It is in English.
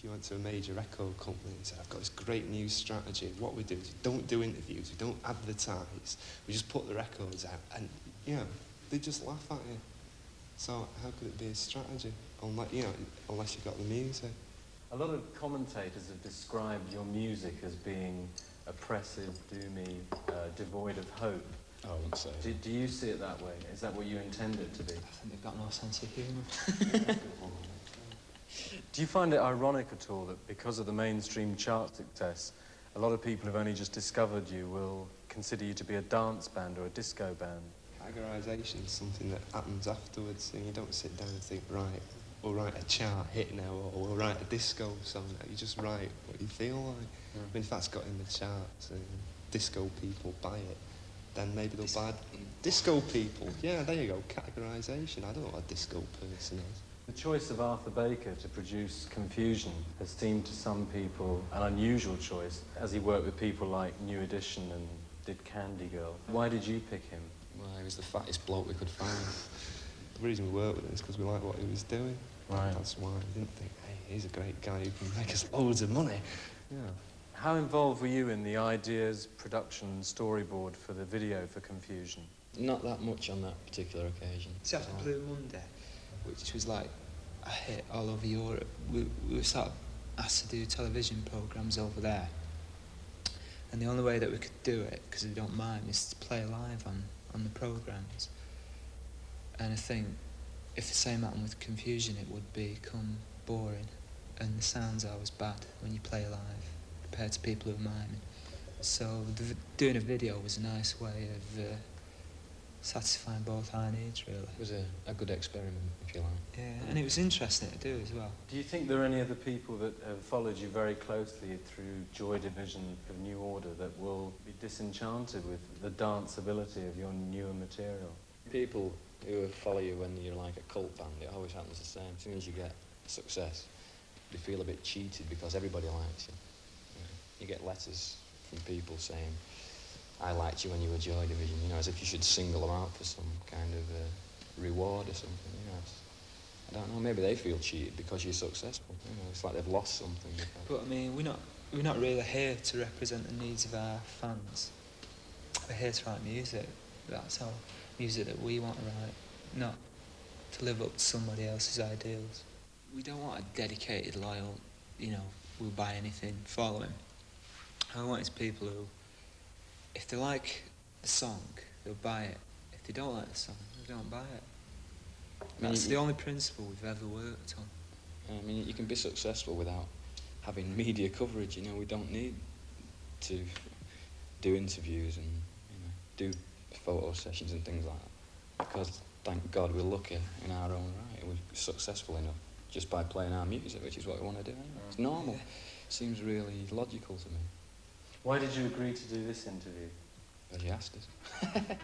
if you went to a major record company and said, I've got this great new strategy, what we do is we don't do interviews, we don't advertise, we just put the records out, and, you know, they just laugh at you. So how could it be a strategy, unless, you know, unless you've got the music? A lot of commentators have described your music as being oppressive, doomy, devoid of hope. I wouldn't say. Do you see it that way? Is that what you intend it to be? I think they've got no sense of humour. Do you find it ironic at all that because of the mainstream chart success, a lot of people who've only just discovered you will consider you to be a dance band or a disco band? Categorisation is something that happens afterwards, and you don't sit down and think, right, we'll write a chart hit now, or we'll write a disco song. You just write what you feel like. I mean, if that's got in the charts and disco people buy it, then maybe they'll buy disco people. Yeah, there you go, categorisation. I don't know what a disco person is. The choice of Arthur Baker to produce Confusion has seemed to some people an unusual choice, as he worked with people like New Edition and did Candy Girl. Why did you pick him? Well, he was the fattest bloke we could find. The reason we worked with him is because we liked what he was doing. Right. That's why we didn't think, hey, he's a great guy who can make us loads of money. Yeah. How involved were you in the ideas, production and storyboard for the video for Confusion? Not that much on that particular occasion. See, after Blue Monday, which was like a hit all over Europe, we were sort of asked to do television programmes over there. And the only way that we could do it, because we don't mind, is to play live on the programmes. And I think if the same happened with Confusion, it would become boring. And the sound's always bad when you play live compared to people who are miming. So doing a video was a nice way of satisfying both our needs, really. It was a good experiment, if you like. Yeah, and it was interesting to do as well. Do you think there are any other people that have followed you very closely through Joy Division of New Order that will be disenchanted with the danceability of your newer material? People who follow you when you're like a cult band, it always happens the same. As soon as you get success, they feel a bit cheated because everybody likes you. You get letters from people saying, I liked you when you were Joy Division, you know, as if you should single them out for some kind of reward or something, you know. I don't know, maybe they feel cheated because you're successful, you know, it's like they've lost something. But I mean, we're not really here to represent the needs of our fans. We're here to write music. That's our music that we want to write, not to live up to somebody else's ideals. We don't want a dedicated, loyal, you know, we'll buy anything, following. All I want is people who, if they like the song, they'll buy it. If they don't like the song, they don't buy it. That's the only principle we've ever worked on. I mean, you can be successful without having media coverage, you know. We don't need to do interviews and, you know, do photo sessions and things like that. Because, thank God, we're lucky in our own right. We're successful enough just by playing our music, which is what we want to do anyway. It's normal. It seems really logical to me. Why did you agree to do this interview? Because you asked us.